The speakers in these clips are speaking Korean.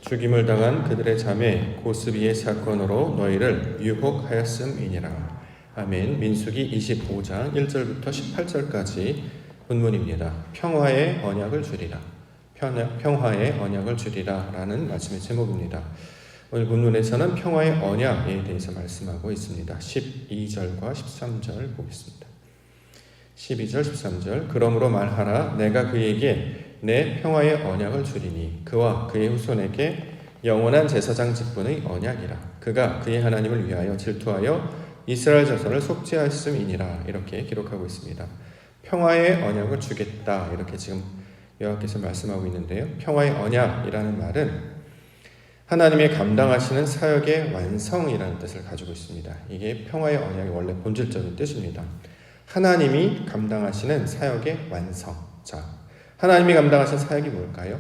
죽임을 당한 그들의 자매 고스비의 사건으로 너희를 유혹하였음이니라. 아멘. 민수기 25장 1절부터 18절까지 본문입니다. 평화의 언약을 주리라. 평화의 언약을 주리라 라는 말씀의 제목입니다. 오늘 본문에서는 평화의 언약에 대해서 말씀하고 있습니다. 12절과 13절 보겠습니다. 12절 13절 그러므로 말하라. 내가 그에게 내 평화의 언약을 주리니 그와 그의 후손에게 영원한 제사장 직분의 언약이라. 그가 그의 하나님을 위하여 질투하여 이스라엘 자손을 속죄하였음이니라. 이렇게 기록하고 있습니다. 평화의 언약을 주겠다, 이렇게 지금 여호와께서 말씀하고 있는데요. 평화의 언약이라는 말은 하나님의 감당하시는 사역의 완성이라는 뜻을 가지고 있습니다. 이게 평화의 언약의 원래 본질적인 뜻입니다. 하나님이 감당하시는 사역의 완성. 자, 하나님이 감당하신 사역이 뭘까요?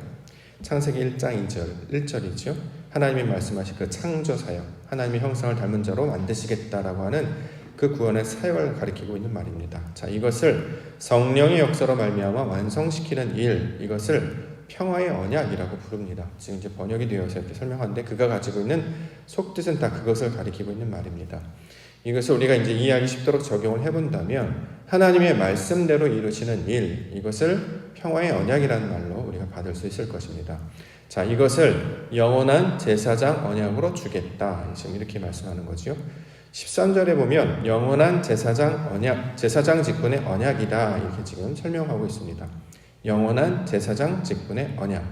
창세기 1장 1절이죠. 하나님이 말씀하신 그 창조 사역, 하나님의 형상을 닮은 자로 만드시겠다라고 하는 그 구원의 사역을 가리키고 있는 말입니다. 자, 이것을 성령의 역사로 말미암아 완성시키는 일, 이것을 평화의 언약이라고 부릅니다. 지금 이제 번역이 되어서 이렇게 설명하는데 그가 가지고 있는 속뜻은 다 그것을 가리키고 있는 말입니다. 이것을 우리가 이제 이해하기 쉽도록 적용을 해본다면 하나님의 말씀대로 이루시는 일, 이것을 평화의 언약이라는 말로 우리가 받을 수 있을 것입니다. 자, 이것을 영원한 제사장 언약으로 주겠다, 지금 이렇게 말씀하는 거죠. 13절에 보면 영원한 제사장 언약, 제사장 직분의 언약이다, 이렇게 지금 설명하고 있습니다. 영원한 제사장 직분의 언약.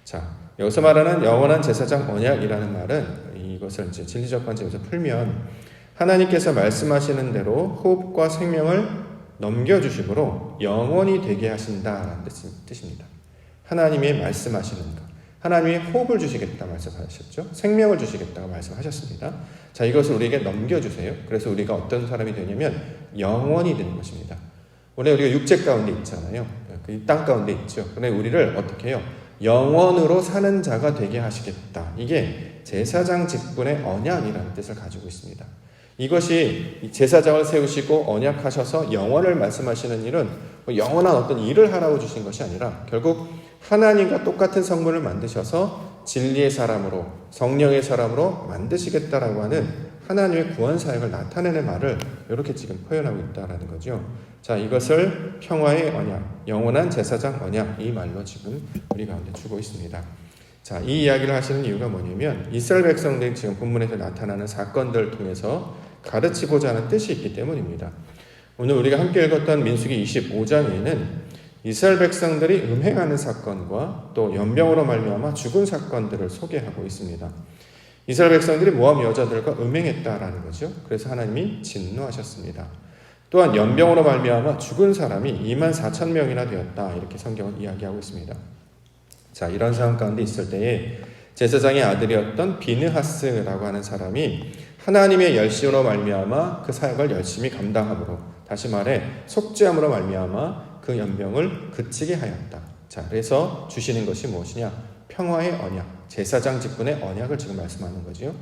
자, 여기서 말하는 영원한 제사장 언약이라는 말은 이것을 이제 진리적 관점에서 풀면 하나님께서 말씀하시는 대로 호흡과 생명을 넘겨주심으로 영원히 되게 하신다는 뜻입니다. 하나님이 말씀하시는 것, 하나님이 호흡을 주시겠다 말씀하셨죠. 생명을 주시겠다고 말씀하셨습니다. 자, 이것을 우리에게 넘겨주세요. 그래서 우리가 어떤 사람이 되냐면 영원히 되는 것입니다. 원래 우리가 육체 가운데 있잖아요. 그 땅 가운데 있죠. 그런데 우리를 어떻게 해요? 영원으로 사는 자가 되게 하시겠다. 이게 제사장 직분의 언약이라는 뜻을 가지고 있습니다. 이것이 제사장을 세우시고 언약하셔서 영원을 말씀하시는 일은 영원한 어떤 일을 하라고 주신 것이 아니라 결국 하나님과 똑같은 성분을 만드셔서 진리의 사람으로, 성령의 사람으로 만드시겠다라고 하는 하나님의 구원 사역을 나타내는 말을 이렇게 지금 표현하고 있다라는 거죠. 자, 이것을 평화의 언약, 영원한 제사장 언약, 이 말로 지금 우리 가운데 주고 있습니다. 자, 이 이야기를 하시는 이유가 뭐냐면 이스라엘 백성들이 지금 본문에서 나타나는 사건들을 통해서 가르치고자 하는 뜻이 있기 때문입니다. 오늘 우리가 함께 읽었던 민수기 25장에는 이스라엘 백성들이 음행하는 사건과 또 연병으로 말미암아 죽은 사건들을 소개하고 있습니다. 이스라엘 백성들이 모압 여자들과 음행했다라는 거죠. 그래서 하나님이 진노하셨습니다. 또한 연병으로 말미암아 죽은 사람이 24,000명이나 되었다, 이렇게 성경은 이야기하고 있습니다. 자, 이런 상황 가운데 있을 때에 제사장의 아들이었던 비느하스라고 하는 사람이 하나님의 열심으로 말미암아 그 사역을 열심히 감당함으로, 다시 말해 속죄함으로 말미암아 그 연병을 그치게 하였다. 자, 그래서 주시는 것이 무엇이냐? 평화의 언약, 제사장 직분의 언약을 지금 말씀하는 거죠.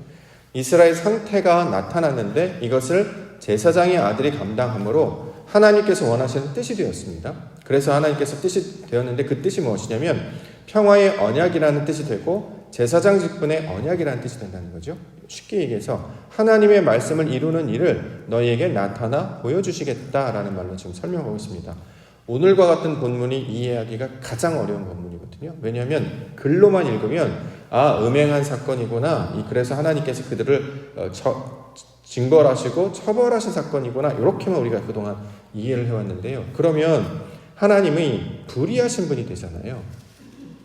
이스라엘 상태가 나타났는데 이것을 제사장의 아들이 감당함으로 하나님께서 원하시는 뜻이 되었습니다. 그래서 하나님께서 뜻이 되었는데 그 뜻이 무엇이냐면 평화의 언약이라는 뜻이 되고 제사장 직분의 언약이라는 뜻이 된다는 거죠. 쉽게 얘기해서 하나님의 말씀을 이루는 일을 너희에게 나타나 보여주시겠다라는 말로 지금 설명하고 있습니다. 오늘과 같은 본문이 이해하기가 가장 어려운 본문이거든요. 왜냐하면 글로만 읽으면 음행한 사건이구나, 그래서 하나님께서 그들을 징벌하시고 처벌하신 사건이구나, 이렇게만 우리가 그동안 이해를 해왔는데요. 그러면 하나님이 불의하신 분이 되잖아요.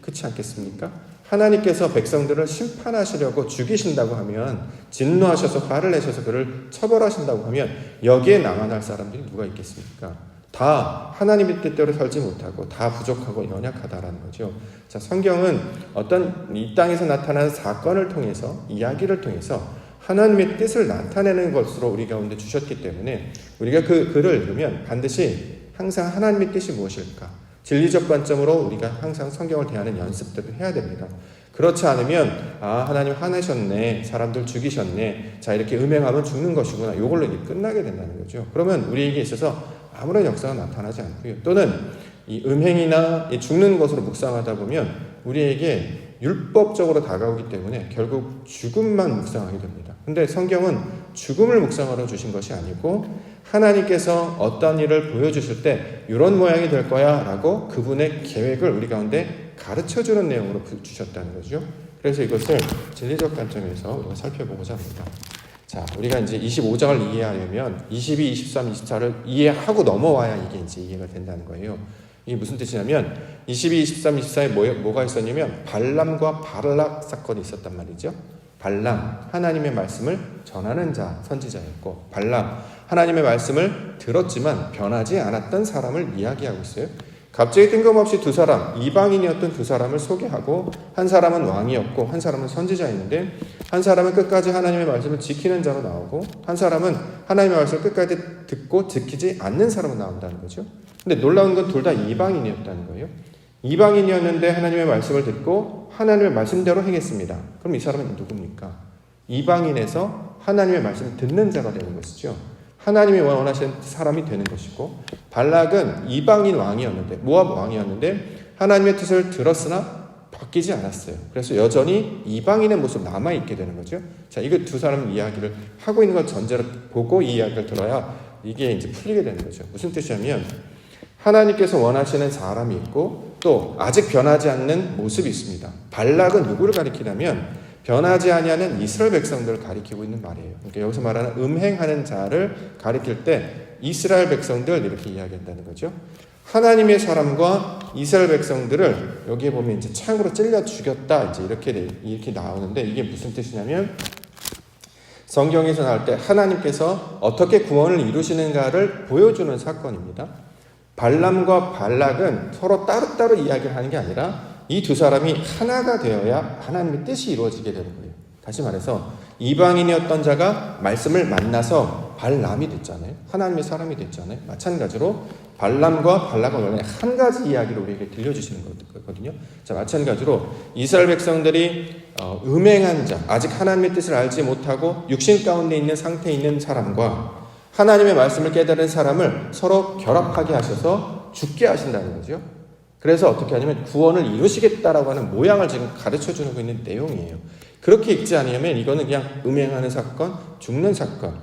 그렇지 않겠습니까? 하나님께서 백성들을 심판하시려고 죽이신다고 하면, 진노하셔서 화를 내셔서 그를 처벌하신다고 하면 여기에 남아날 사람들이 누가 있겠습니까? 다 하나님의 뜻대로 살지 못하고 다 부족하고 연약하다라는 거죠. 자, 성경은 어떤 이 땅에서 나타나는 사건을 통해서, 이야기를 통해서 하나님의 뜻을 나타내는 것으로 우리 가운데 주셨기 때문에 우리가 그 글을 읽으면 반드시 항상 하나님의 뜻이 무엇일까? 진리적 관점으로 우리가 항상 성경을 대하는 연습들을 해야 됩니다. 그렇지 않으면 하나님 화내셨네, 사람들 죽이셨네, 자, 이렇게 음행하면 죽는 것이구나, 이걸로 이제 끝나게 된다는 거죠. 그러면 우리에게 있어서 아무런 역사가 나타나지 않고요. 또는 이 음행이나 이 죽는 것으로 묵상하다 보면 우리에게 율법적으로 다가오기 때문에 결국 죽음만 묵상하게 됩니다. 근데 성경은 죽음을 묵상하러 주신 것이 아니고 하나님께서 어떤 일을 보여주실 때 이런 모양이 될 거야 라고 그분의 계획을 우리 가운데 가르쳐주는 내용으로 주셨다는 거죠. 그래서 이것을 진리적 관점에서 우리가 살펴보고자 합니다. 자, 우리가 이제 25장을 이해하려면 22, 23, 24를 이해하고 넘어와야 이게 이제 이해가 된다는 거예요. 이게 무슨 뜻이냐면 22, 23, 24에 뭐가 있었냐면 발람과 바락 사건이 있었단 말이죠. 발람, 하나님의 말씀을 전하는 자, 선지자였고, 발람, 하나님의 말씀을 들었지만 변하지 않았던 사람을 이야기하고 있어요. 갑자기 뜬금없이 두 사람, 이방인이었던 두 사람을 소개하고, 한 사람은 왕이었고 한 사람은 선지자였는데, 한 사람은 끝까지 하나님의 말씀을 지키는 자로 나오고, 한 사람은 하나님의 말씀을 끝까지 듣고 지키지 않는 사람으로 나온다는 거죠. 근데 놀라운 건 둘 다 이방인이었다는 거예요. 이방인이었는데 하나님의 말씀을 듣고 하나님의 말씀대로 행했습니다. 그럼 이 사람은 누굽니까? 이방인에서 하나님의 말씀을 듣는 자가 되는 것이죠. 하나님이 원하시는 사람이 되는 것이고, 발락은 이방인 왕이었는데, 모압 왕이었는데 하나님의 뜻을 들었으나 바뀌지 않았어요. 그래서 여전히 이방인의 모습 남아있게 되는 거죠. 자, 이거 두 사람 이야기를 하고 있는 걸 전제로 보고 이 이야기를 들어야 이게 이제 풀리게 되는 거죠. 무슨 뜻이냐면 하나님께서 원하시는 사람이 있고 또 아직 변하지 않는 모습이 있습니다. 발락은 누구를 가리키냐면 변하지 아니하는 이스라엘 백성들을 가리키고 있는 말이에요. 그러니까 여기서 말하는 음행하는 자를 가리킬 때 이스라엘 백성들 이렇게 이야기한다는 거죠. 하나님의 사람과 이스라엘 백성들을 여기에 보면 이제 창으로 찔려 죽였다 이제 이렇게 나오는데, 이게 무슨 뜻이냐면 성경에서 나올 때 하나님께서 어떻게 구원을 이루시는가를 보여주는 사건입니다. 발람과 발락은 서로 따로따로 이야기를 하는 게 아니라 이 두 사람이 하나가 되어야 하나님의 뜻이 이루어지게 되는 거예요. 다시 말해서 이방인이었던 자가 말씀을 만나서 발람이 됐잖아요. 하나님의 사람이 됐잖아요. 마찬가지로 발람과 발락은 원래 한 가지 이야기를 우리에게 들려주시는 거거든요. 자, 마찬가지로 이스라엘 백성들이 음행한 자, 아직 하나님의 뜻을 알지 못하고 육신 가운데 있는 상태에 있는 사람과 하나님의 말씀을 깨달은 사람을 서로 결합하게 하셔서 죽게 하신다는 거죠. 그래서 어떻게 하냐면 구원을 이루시겠다라고 하는 모양을 지금 가르쳐주고 있는 내용이에요. 그렇게 읽지 않으면 이거는 그냥 음행하는 사건, 죽는 사건,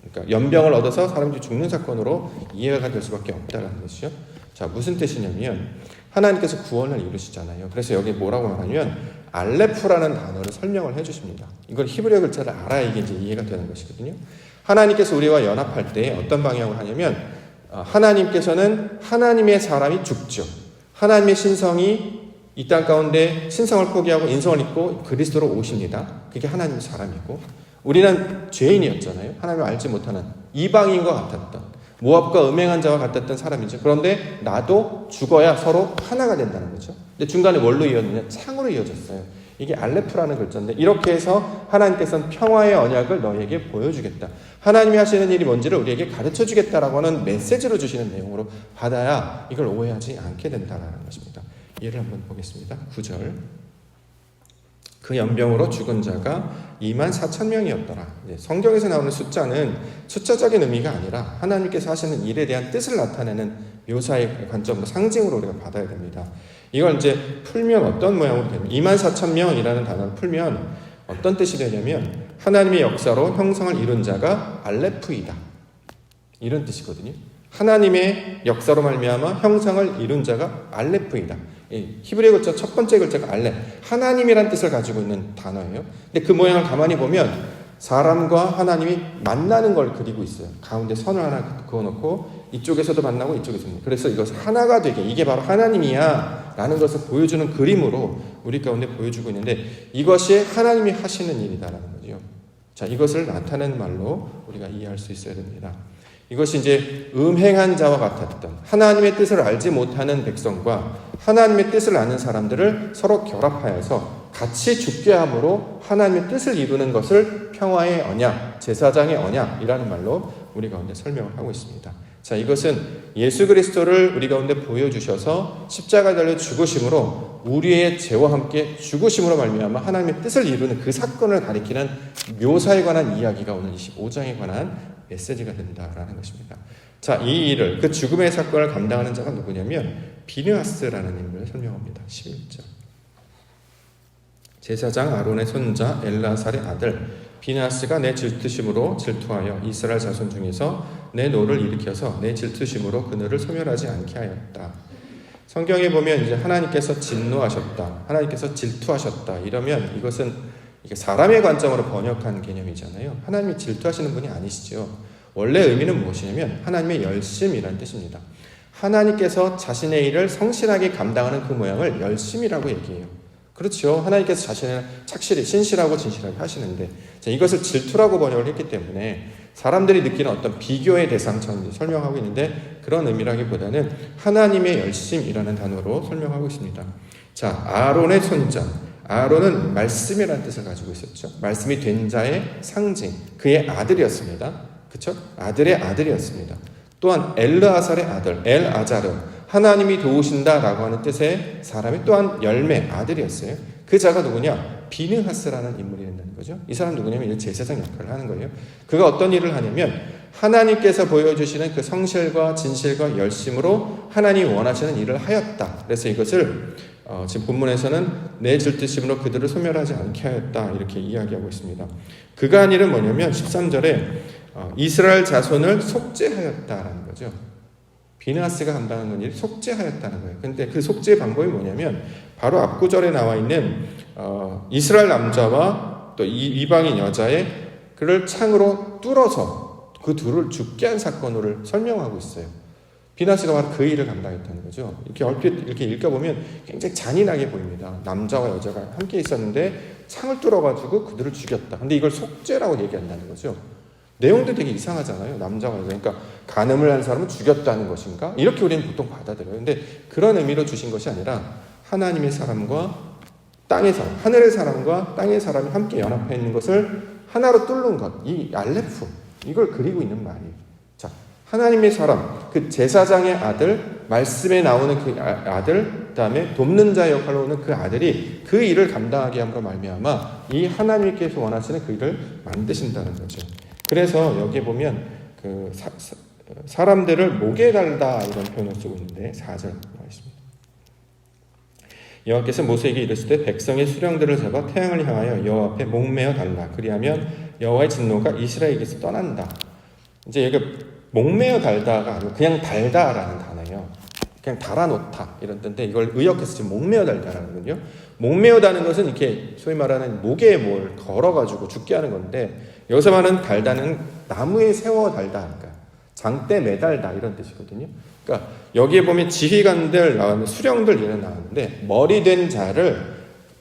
그러니까 연병을 얻어서 사람들이 죽는 사건으로 이해가 될 수밖에 없다는 것이죠. 자, 무슨 뜻이냐면 하나님께서 구원을 이루시잖아요. 그래서 여기 뭐라고 말하냐면 알레프라는 단어를 설명을 해주십니다. 이걸 히브리어 글자를 알아야 이게 이제 이해가 되는 것이거든요. 하나님께서 우리와 연합할 때 어떤 방향으로 하냐면 하나님께서는 하나님의 사람이 죽죠. 하나님의 신성이 이 땅 가운데 신성을 포기하고 인성을 입고 그리스도로 오십니다. 그게 하나님의 사람이고, 우리는 죄인이었잖아요. 하나님을 알지 못하는 이방인과 같았던, 모압과 음행한 자와 같았던 사람이죠. 그런데 나도 죽어야 서로 하나가 된다는 거죠. 근데 중간에 뭘로 이어졌냐? 창으로 이어졌어요. 이게 알레프라는 글자인데, 이렇게 해서 하나님께서는 평화의 언약을 너희에게 보여주겠다, 하나님이 하시는 일이 뭔지를 우리에게 가르쳐주겠다라고 하는 메시지로 주시는 내용으로 받아야 이걸 오해하지 않게 된다는 것입니다. 예를 한번 보겠습니다. 9절. 그 연병으로 죽은 자가 24,000명이었더라. 성경에서 나오는 숫자는 숫자적인 의미가 아니라 하나님께서 하시는 일에 대한 뜻을 나타내는 묘사의 관점으로, 상징으로 우리가 받아야 됩니다. 이걸 이제 풀면 어떤 모양으로 되냐면 24,000명이라는 단어를 풀면 어떤 뜻이 되냐면 하나님의 역사로 형성을 이룬 자가 알레프이다, 이런 뜻이거든요. 하나님의 역사로 말미암아 형성을 이룬 자가 알레프이다. 히브리어 글자 첫 번째 글자가 알레, 하나님이란 뜻을 가지고 있는 단어예요. 근데 그 모양을 가만히 보면 사람과 하나님이 만나는 걸 그리고 있어요. 가운데 선을 하나 그어놓고 이쪽에서도 만나고 이쪽에서도. 그래서 이것을 하나가 되게, 이게 바로 하나님이야 라는 것을 보여주는 그림으로 우리 가운데 보여주고 있는데, 이것이 하나님이 하시는 일이다라는 거죠. 자, 이것을 나타내는 말로 우리가 이해할 수 있어야 됩니다. 이것이 이제 음행한 자와 같았던, 하나님의 뜻을 알지 못하는 백성과 하나님의 뜻을 아는 사람들을 서로 결합하여서 같이 죽게 함으로 하나님의 뜻을 이루는 것을 평화의 언약, 제사장의 언약이라는 말로 우리 가운데 설명을 하고 있습니다. 자, 이것은 예수 그리스도를 우리 가운데 보여주셔서 십자가에 달려 죽으심으로 우리의 죄와 함께 죽으심으로 말미암아 하나님의 뜻을 이루는 그 사건을 가리키는 묘사에 관한 이야기가 오늘 25장에 관한 메시지가 된다라는 것입니다. 자, 이 일을, 그 죽음의 사건을 감당하는 자가 누구냐면 비느하스라는 인물을 설명합니다. 11절. 제사장 아론의 손자 엘르아살의 아들 비느하스가 내 질투심으로 질투하여 이스라엘 자손 중에서 내 노를 일으켜서 내 질투심으로 그늘을 소멸하지 않게 하였다. 성경에 보면 이제 하나님께서 진노하셨다, 하나님께서 질투하셨다 이러면 이것은 이게 사람의 관점으로 번역한 개념이잖아요. 하나님이 질투하시는 분이 아니시죠. 원래 의미는 무엇이냐면 하나님의 열심이라는 뜻입니다. 하나님께서 자신의 일을 성실하게 감당하는 그 모양을 열심이라고 얘기해요. 그렇죠. 하나님께서 자신을 착실히 신실하고 진실하게 하시는데 이것을 질투라고 번역을 했기 때문에 사람들이 느끼는 어떤 비교의 대상처럼 설명하고 있는데 그런 의미라기보다는 하나님의 열심이라는 단어로 설명하고 있습니다. 자, 아론의 손자. 아론은 말씀이라는 뜻을 가지고 있었죠. 말씀이 된 자의 상징, 그의 아들이었습니다. 그렇죠? 아들의 아들이었습니다. 또한 엘르아살의 아들, 엘아자르, 하나님이 도우신다라고 하는 뜻의 사람이 또한 열매, 아들이었어요. 그 자가 누구냐? 비느하스라는 인물이 된다는 거죠. 이 사람 누구냐면 제사장 역할을 하는 거예요. 그가 어떤 일을 하냐면 하나님께서 보여주시는 그 성실과 진실과 열심으로 하나님이 원하시는 일을 하였다. 그래서 이것을 지금 본문에서는 내 질투심으로 그들을 소멸하지 않게 하였다 이렇게 이야기하고 있습니다. 그가 한 일은 뭐냐면 13절에 이스라엘 자손을 속죄하였다라는 거죠. 비느하스가 감당하는 일이 속죄하였다는 거예요. 근데 그 속죄의 방법이 뭐냐면 바로 앞구절에 나와 있는 이스라엘 남자와 또 이방인 여자의 그를 창으로 뚫어서 그 둘을 죽게 한 사건을 설명하고 있어요. 비느하스가 바로 그 일을 감당했다는 거죠. 이렇게 얼핏 이렇게 읽어보면 굉장히 잔인하게 보입니다. 남자와 여자가 함께 있었는데 창을 뚫어가지고 그들을 죽였다. 근데 이걸 속죄라고 얘기한다는 거죠. 내용도 되게 이상하잖아요. 남자와 여자. 그러니까 간음을 한 사람은 죽였다는 것인가? 이렇게 우리는 보통 받아들여요. 근데 그런 의미로 주신 것이 아니라 하나님의 사람과 땅의 사람, 하늘의 사람과 땅의 사람이 함께 연합해 있는 것을 하나로 뚫는 것. 이 알레프. 이걸 그리고 있는 말이에요. 자, 하나님의 사람, 그 제사장의 아들, 말씀에 나오는 그 아들, 그 다음에 돕는 자 역할로 오는 그 아들이 그 일을 감당하게 함으로 말미암아 이 하나님께서 원하시는 그 일을 만드신다는 거죠. 그래서 여기에 보면 그 사람들을 목에 달다 이런 표현을 쓰고 있는데 4절 나와 있습니다. 여호와께서 모세에게 이르시되 백성의 수령들을 잡아 태양을 향하여 여호와 앞에 목매어 달라. 그리하면 여호와의 진노가 이스라엘에게서 떠난다. 이제 여기 목매어 달다가 아니고 그냥 달다라는 단어예요. 그냥 달아놓다 이런 뜻인데 이걸 의역해서 지금 목매어 달다라는 거거든요. 목매어 다는 것은 이렇게 소위 말하는 목에 뭘 걸어가지고 죽게 하는 건데 여기서 말하는 달다는 나무에 세워 달다, 그러니까 장대 매달다 이런 뜻이거든요. 그러니까 여기에 보면 지휘관들 나왔는데 수령들 이런 나왔는데 머리 된 자를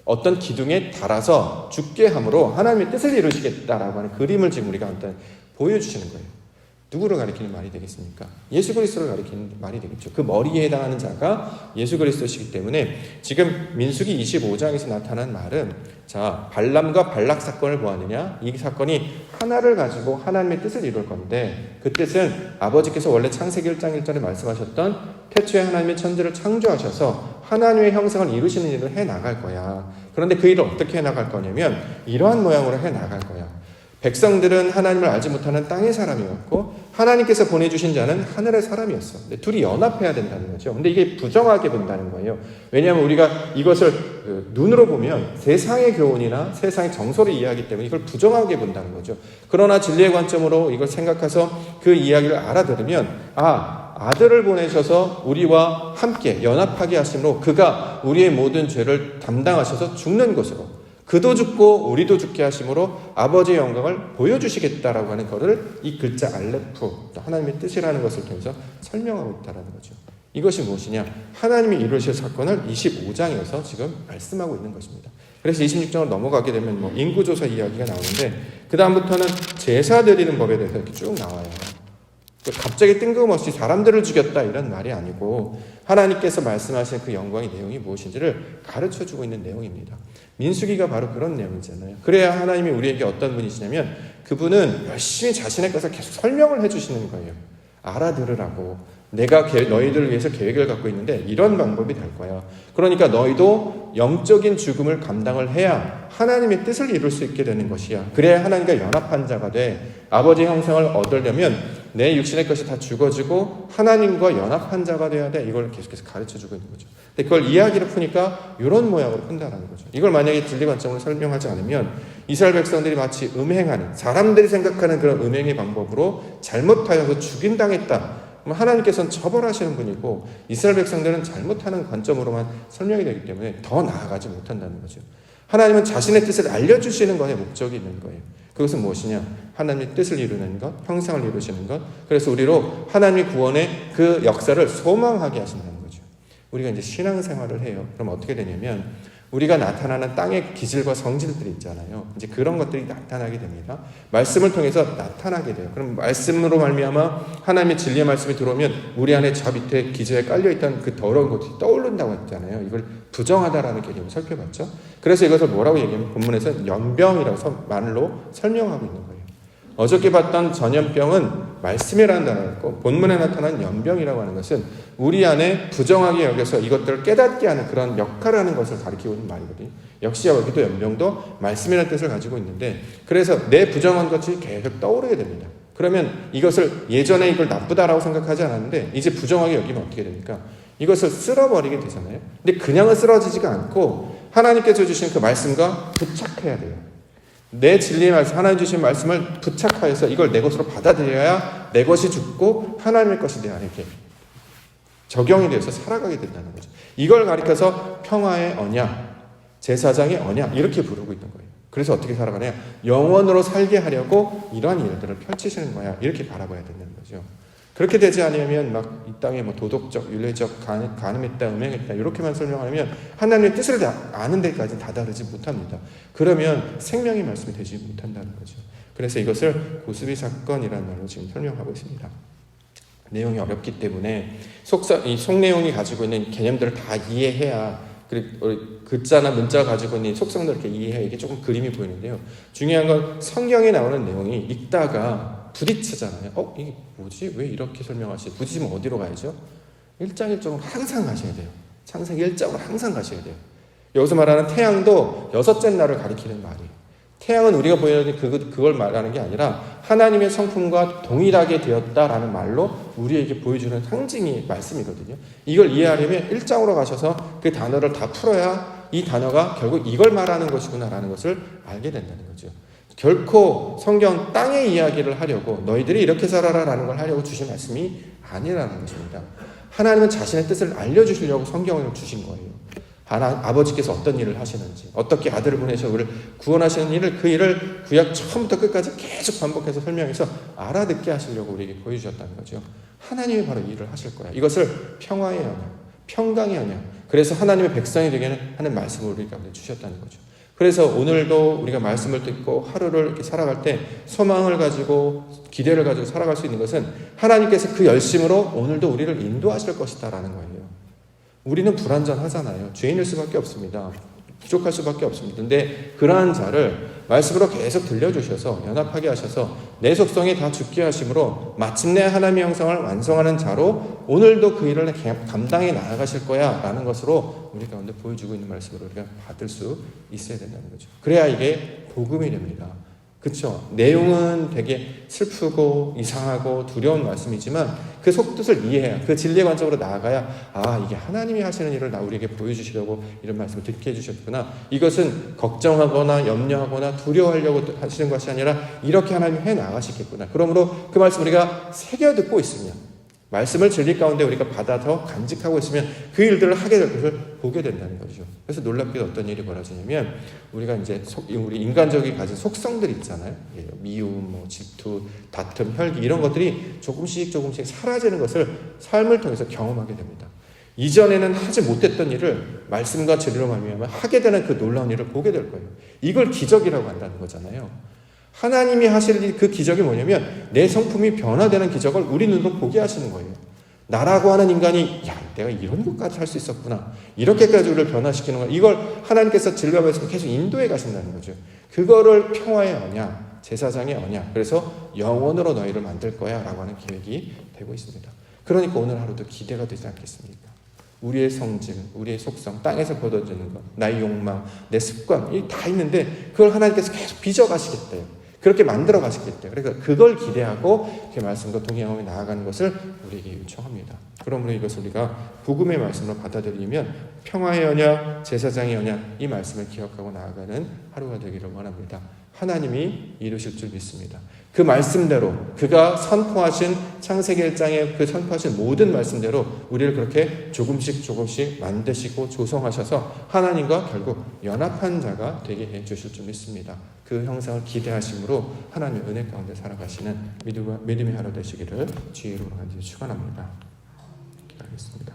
어떤 기둥에 달아서 죽게 함으로 하나님의 뜻을 이루시겠다라고 하는 그림을 지금 우리가 일단 보여주시는 거예요. 누구를 가리키는 말이 되겠습니까? 예수 그리스도를 가리키는 말이 되겠죠. 그 머리에 해당하는 자가 예수 그리스도시기 때문에 지금 민수기 25장에서 나타난 말은 자, 발람과 발락 사건을 보았느냐? 이 사건이 하나를 가지고 하나님의 뜻을 이룰 건데 그 뜻은 아버지께서 원래 창세기 1장 1절에 말씀하셨던 태초에 하나님의 천지를 창조하셔서 하나님의 형상을 이루시는 일을 해나갈 거야. 그런데 그 일을 어떻게 해나갈 거냐면 이러한 모양으로 해나갈 거야. 백성들은 하나님을 알지 못하는 땅의 사람이었고 하나님께서 보내주신 자는 하늘의 사람이었어. 근데 둘이 연합해야 된다는 거죠. 근데 이게 부정하게 본다는 거예요. 왜냐하면 우리가 이것을 눈으로 보면 세상의 교훈이나 세상의 정서를 이해하기 때문에 이걸 부정하게 본다는 거죠. 그러나 진리의 관점으로 이걸 생각해서 그 이야기를 알아들으면 아들을 보내셔서 우리와 함께 연합하게 하심으로 그가 우리의 모든 죄를 담당하셔서 죽는 것으로 그도 죽고 우리도 죽게 하심으로 아버지의 영광을 보여주시겠다라고 하는 것을 이 글자 알레프, 하나님의 뜻이라는 것을 통해서 설명하고 있다는 거죠. 이것이 무엇이냐? 하나님이 이루실 사건을 25장에서 지금 말씀하고 있는 것입니다. 그래서 26장을 넘어가게 되면 인구조사 이야기가 나오는데 그 다음부터는 제사 드리는 법에 대해서 이렇게 쭉 나와요. 갑자기 뜬금없이 사람들을 죽였다 이런 말이 아니고 하나님께서 말씀하신 그 영광의 내용이 무엇인지를 가르쳐주고 있는 내용입니다. 민수기가 바로 그런 내용이잖아요. 그래야 하나님이 우리에게 어떤 분이시냐면 그분은 열심히 자신의 것을 계속 설명을 해주시는 거예요. 알아들으라고. 내가 너희들을 위해서 계획을 갖고 있는데 이런 방법이 될 거야. 그러니까 너희도 영적인 죽음을 감당을 해야 하나님의 뜻을 이룰 수 있게 되는 것이야. 그래야 하나님과 연합한 자가 돼. 아버지의 형상을 얻으려면 내 육신의 것이 다 죽어지고 하나님과 연합한 자가 돼야 돼. 이걸 계속해서 가르쳐주고 있는 거죠. 근데 그걸 이야기를 푸니까 이런 모양으로 푼다는 거죠. 이걸 만약에 진리 관점으로 설명하지 않으면 이스라엘 백성들이 마치 음행하는, 사람들이 생각하는 그런 음행의 방법으로 잘못하여서 죽임당했다. 하나님께서는 처벌하시는 분이고 이스라엘 백성들은 잘못하는 관점으로만 설명이 되기 때문에 더 나아가지 못한다는 거죠. 하나님은 자신의 뜻을 알려주시는 것에 목적이 있는 거예요. 그것은 무엇이냐? 하나님의 뜻을 이루는 것, 형상을 이루시는 것. 그래서 우리로 하나님의 구원의 그 역사를 소망하게 하신다는 거죠. 우리가 이제 신앙생활을 해요. 그럼 어떻게 되냐면 우리가 나타나는 땅의 기질과 성질들이 있잖아요. 이제 그런 것들이 나타나게 됩니다. 말씀을 통해서 나타나게 돼요. 그럼 말씀으로 말미암아 하나님의 진리의 말씀이 들어오면 우리 안에 저 밑에 기저에 깔려있던 그 더러운 것이 떠오른다고 했잖아요. 이걸 부정하다라는 개념을 살펴봤죠. 그래서 이것을 뭐라고 얘기하면 본문에서 연병이라고 말로 설명하고 있는 거예요. 어저께 봤던 전염병은 말씀이라는 단어였고 본문에 나타난 연병이라고 하는 것은 우리 안에 부정하게 여겨서 이것들을 깨닫게 하는 그런 역할을 하는 것을 가리키고 있는 말이거든요. 역시 여기도 연병도 말씀이라는 뜻을 가지고 있는데 그래서 내 부정한 것이 계속 떠오르게 됩니다. 그러면 이것을 예전에 이걸 나쁘다라고 생각하지 않았는데 이제 부정하게 여기면 어떻게 됩니까? 이것을 쓸어버리게 되잖아요. 근데 그냥은 쓰러지지가 않고 하나님께서 주신 그 말씀과 부착해야 돼요. 내 진리의 말씀, 하나님 주신 말씀을 부착하여서 이걸 내 것으로 받아들여야 내 것이 죽고 하나님의 것이 내 안에 이렇게 적용이 되어서 살아가게 된다는 거죠. 이걸 가리켜서 평화의 언약, 제사장의 언약 이렇게 부르고 있는 거예요. 그래서 어떻게 살아가냐? 영원으로 살게 하려고 이러한 일들을 펼치시는 거야. 이렇게 바라봐야 된다는 거죠. 그렇게 되지 않으면 막 이 땅에 뭐 도덕적, 윤리적, 간음했다, 음행했다 이렇게만 설명하면 하나님의 뜻을 아는 데까지 다다르지 못합니다. 그러면 생명의 말씀이 되지 못한다는 거죠. 그래서 이것을 고스비 사건이라는 말로 지금 설명하고 있습니다. 내용이 어렵기 때문에 이 속내용이 가지고 있는 개념들을 다 이해해야 그리고 글자나 문자가 가지고 있는 속성들을 이렇게 이해해야 이게 조금 그림이 보이는데요. 중요한 건 성경에 나오는 내용이 읽다가 부딪히잖아요. 이게 뭐지? 왜 이렇게 설명하시지? 부딪히면 어디로 가야죠? 일장일정으로 항상 가셔야 돼요. 창세기 1장으로 항상 가셔야 돼요. 여기서 말하는 태양도 여섯째 날을 가리키는 말이에요. 태양은 우리가 보이는 그걸 말하는 게 아니라 하나님의 성품과 동일하게 되었다라는 말로 우리에게 보여주는 상징이 말씀이거든요. 이걸 이해하려면 1장으로 가셔서 그 단어를 다 풀어야 이 단어가 결국 이걸 말하는 것이구나라는 것을 알게 된다는 거죠. 결코 성경 땅의 이야기를 하려고 너희들이 이렇게 살아라라는 걸 하려고 주신 말씀이 아니라는 것입니다. 하나님은 자신의 뜻을 알려주시려고 성경을 주신 거예요. 아버지께서 어떤 일을 하시는지, 어떻게 아들을 보내셔 우리를 구원하시는 일을, 그 일을 구약 처음부터 끝까지 계속 반복해서 설명해서 알아듣게 하시려고 우리에게 보여주셨다는 거죠. 하나님이 바로 이 일을 하실 거야. 이것을 평화의 언약, 평강의 언약, 그래서 하나님의 백성이 되게 하는 말씀을 우리 가운데 주셨다는 거죠. 그래서 오늘도 우리가 말씀을 듣고 하루를 이렇게 살아갈 때 소망을 가지고 기대를 가지고 살아갈 수 있는 것은 하나님께서 그 열심으로 오늘도 우리를 인도하실 것이다라는 거예요. 우리는 불완전하잖아요. 죄인일 수밖에 없습니다. 부족할 수밖에 없습니다. 근데 그러한 자를 말씀으로 계속 들려주셔서 연합하게 하셔서 내 속성이 다 죽게 하심으로 마침내 하나님의 형상을 완성하는 자로 오늘도 그 일을 감당해 나아가실 거야 라는 것으로 우리 가운데 보여주고 있는 말씀으로 우리가 받을 수 있어야 된다는 거죠. 그래야 이게 복음이 됩니다. 그렇죠. 내용은 되게 슬프고 이상하고 두려운 말씀이지만 그 속뜻을 이해해야, 그 진리의 관점으로 나아가야 이게 하나님이 하시는 일을 우리에게 보여주시려고 이런 말씀을 듣게 해주셨구나. 이것은 걱정하거나 염려하거나 두려워하려고 하시는 것이 아니라 이렇게 하나님이 해나가시겠구나. 그러므로 그 말씀 우리가 새겨듣고 있으면, 말씀을 진리 가운데 우리가 받아서 간직하고 있으면 그 일들을 하게 될 것을 보게 된다는 거죠. 그래서 놀랍게도 어떤 일이 벌어지냐면 우리가 이제 우리 인간적이 가진 속성들이 있잖아요. 미움, 질투, 다툼, 혈기 이런 것들이 조금씩 사라지는 것을 삶을 통해서 경험하게 됩니다. 이전에는 하지 못했던 일을 말씀과 진리로 말미암아 하게 되는 그 놀라운 일을 보게 될 거예요. 이걸 기적이라고 한다는 거잖아요. 하나님이 하실 그 기적이 뭐냐면 내 성품이 변화되는 기적을 우리 눈으로 보게 하시는 거예요. 나라고 하는 인간이 내가 이런 것까지 할 수 있었구나. 이렇게까지 우리를 변화시키는 거. 이걸 하나님께서 진리와 말씀을 계속 인도해 가신다는 거죠. 그거를 평화의 언약, 제사장의 언약. 그래서 영원으로 너희를 만들 거야 라고 하는 계획이 되고 있습니다. 그러니까 오늘 하루도 기대가 되지 않겠습니까? 우리의 성질, 우리의 속성, 땅에서 거둬지는 것, 나의 욕망, 내 습관, 이게 다 있는데 그걸 하나님께서 계속 빚어가시겠대요. 그렇게 만들어 가시기 때문에 그러니까 그걸 기대하고 그 말씀과 동행하며 나아가는 것을 우리에게 요청합니다. 그러므로 이것을 우리가 복음의 말씀으로 받아들이면 평화의 언약, 제사장의 언약 이 말씀을 기억하고 나아가는 하루가 되기를 원합니다. 하나님이 이루실 줄 믿습니다. 그 말씀대로 그가 선포하신 창세기 1장에 그 선포하신 모든 말씀대로 우리를 그렇게 조금씩 만드시고 조성하셔서 하나님과 결국 연합한 자가 되게 해주실 줄 믿습니다. 그 형상을 기대하심으로 하나님의 은혜 가운데 살아가시는 믿음의 하루 되시기를 주의 이름으로 간절히 축원합니다. 기도하겠습니다.